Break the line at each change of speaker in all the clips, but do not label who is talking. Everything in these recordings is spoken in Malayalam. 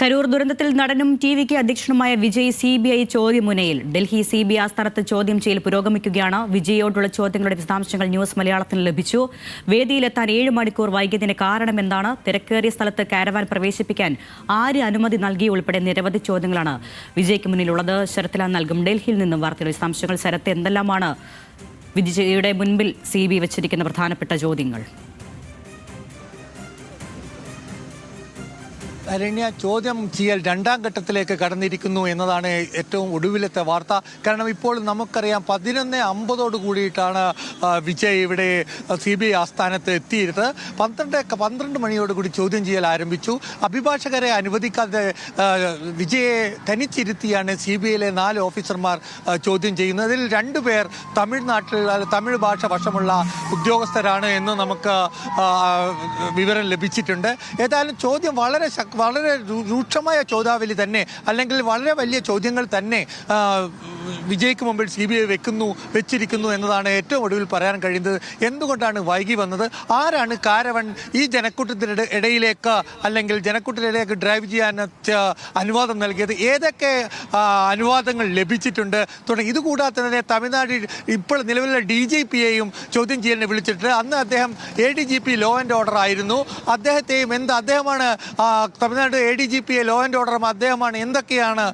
കരൂർ ദുരന്തത്തിൽ നടനും ടിവിക്ക് അധ്യക്ഷനുമായ വിജയ് സിബിഐ ചോദ്യമുനയിൽ. ഡൽഹി സിബിഐ ആസ്ഥാനത്ത് ചോദ്യം ചെയ്യൽ പുരോഗമിക്കുകയാണ്. വിജയോടുള്ള ചോദ്യങ്ങളുടെ വിശദാംശങ്ങൾ ന്യൂസ് മലയാളത്തിന് ലഭിച്ചു. വേദിയിലെത്താൻ 7 മണിക്കൂർ വൈകിയതിന് കാരണമെന്താണ്? തിരക്കേറിയ സ്ഥലത്ത് കാരവാൻ പ്രവേശിപ്പിക്കാൻ ആര് അനുമതി നൽകി? ഉൾപ്പെടെ നിരവധി ചോദ്യങ്ങളാണ് വിജയ്ക്ക് മുന്നിലുള്ളത്. ശരത്ലാൽ നൽകും ഡൽഹിയിൽ നിന്നും വാർത്തയുടെ വിശദാംശങ്ങൾ. ശരത്ത്, എന്തെല്ലാമാണ് വിജയുടെ മുൻപിൽ സിബിഐ വെച്ചിരിക്കുന്ന പ്രധാനപ്പെട്ട ചോദ്യങ്ങൾ?
അരണ്യ, ചോദ്യം ചെയ്യൽ 2ാം ഘട്ടത്തിലേക്ക് കടന്നിരിക്കുന്നു എന്നതാണ് ഏറ്റവും ഒടുവിലത്തെ വാർത്ത. കാരണം ഇപ്പോൾ നമുക്കറിയാം 11:50 കൂടിയിട്ടാണ് വിജയ് ഇവിടെ CBI ആസ്ഥാനത്ത് എത്തിയത്. 12 മണിയോടുകൂടി ചോദ്യം ചെയ്യൽ ആരംഭിച്ചു. അഭിഭാഷകരെ അനുവദിക്കാതെ വിജയെ തനിച്ചിരുത്തിയാണ് CBIയിലെ 4 ഓഫീസർമാർ ചോദ്യം ചെയ്യുന്നത്. അതിൽ 2 പേർ തമിഴ് ഭാഷ വശമുള്ള ഉദ്യോഗസ്ഥരാണ് എന്ന് നമുക്ക് വിവരം ലഭിച്ചിട്ടുണ്ട്. ഏതായാലും ചോദ്യം വളരെ രൂക്ഷമായ ചോദ്യാവലി തന്നെ, അല്ലെങ്കിൽ വളരെ വലിയ ചോദ്യങ്ങൾ തന്നെ വിജയ്ക്ക് മുമ്പിൽ CBI വെച്ചിരിക്കുന്നു എന്നതാണ് ഏറ്റവും ഒടുവിൽ പറയാൻ കഴിയുന്നത്. എന്തുകൊണ്ടാണ് വൈകി വന്നത്? ആരാണ് കാരവൻ ഈ ജനക്കൂട്ടത്തിൻ്റെ ഇടയിലേക്ക്, അല്ലെങ്കിൽ ജനക്കൂട്ടത്തിലേക്ക് ഡ്രൈവ് ചെയ്യാൻ അനുവാദം നൽകിയത്? ഏതൊക്കെ അനുവാദങ്ങൾ ലഭിച്ചിട്ടുണ്ട് തുടങ്ങി. ഇതുകൂടാതെ തന്നെ തമിഴ്നാട് ഇപ്പോൾ നിലവിലെ DGPയെയും ചോദ്യം ചെയ്യലിന് വിളിച്ചിട്ടുണ്ട്. അന്ന് അദ്ദേഹം ADGP ലോ ആൻഡ് ഓർഡർ ആയിരുന്നു. അദ്ദേഹത്തെയും അദ്ദേഹമാണ് തമിഴ്നാട് ADGPയെ ലോ ആൻഡ് ഓർഡറും അദ്ദേഹമാണ്. എന്തൊക്കെയാണ്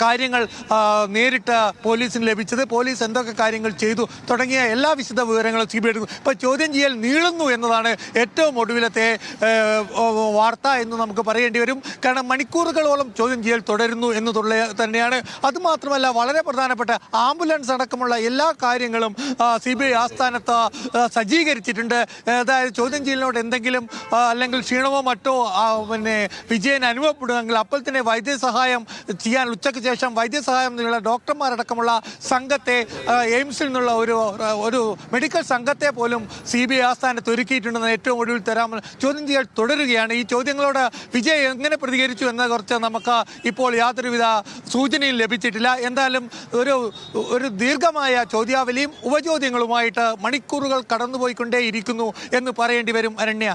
കാര്യങ്ങൾ നേരിട്ട് പോലീസിന് ലഭിച്ചത്, പോലീസ് എന്തൊക്കെ കാര്യങ്ങൾ ചെയ്തു തുടങ്ങിയ എല്ലാ വിശദ വിവരങ്ങളും CBI എടുക്കുന്നു. ഇപ്പോൾ ചോദ്യം ചെയ്യൽ നീളുന്നു എന്നതാണ് ഏറ്റവും ഒടുവിലത്തെ വാർത്ത എന്ന് നമുക്ക് പറയേണ്ടി വരും. കാരണം മണിക്കൂറുകളോളം ചോദ്യം ചെയ്യൽ തുടരുന്നു എന്നുള്ള തന്നെയാണ്. അതുമാത്രമല്ല, വളരെ പ്രധാനപ്പെട്ട ആംബുലൻസ് അടക്കമുള്ള എല്ലാ കാര്യങ്ങളും CBI ആസ്ഥാനത്ത് സജ്ജീകരിച്ചിട്ടുണ്ട്. അതായത് ചോദ്യം ചെയ്യലിനോട് എന്തെങ്കിലും അല്ലെങ്കിൽ ക്ഷീണമോ മറ്റോ വിജയൻ അനുഭവപ്പെടുമെങ്കിൽ അപ്പോൾ തന്നെ വൈദ്യസഹായം ചെയ്യാൻ ഉച്ചയ്ക്ക് ശേഷം വൈദ്യസഹായം എന്നുള്ള ഡോക്ടർമാരടക്കമുള്ള സംഘത്തെ, എയിംസിൽ നിന്നുള്ള ഒരു മെഡിക്കൽ സംഘത്തെ പോലും CBI ആസ്ഥാനത്ത് ഒരുക്കിയിട്ടുണ്ടെന്ന് ഏറ്റവും ഒടുവിൽ ചോദ്യം ചെയ്യൽ തുടരുകയാണ്. ഈ ചോദ്യങ്ങളോട് വിജയ് എങ്ങനെ പ്രതികരിച്ചു എന്ന കുറിച്ച് നമുക്ക് ഇപ്പോൾ യാതൊരുവിധ സൂചനയും ലഭിച്ചിട്ടില്ല. എന്തായാലും ഒരു ദീർഘമായ ചോദ്യാവലിയും ഉപചോദ്യങ്ങളുമായിട്ട് മണിക്കൂറുകൾ കടന്നുപോയിക്കൊണ്ടേയിരിക്കുന്നു എന്ന് പറയേണ്ടി വരും. അരണ്യ.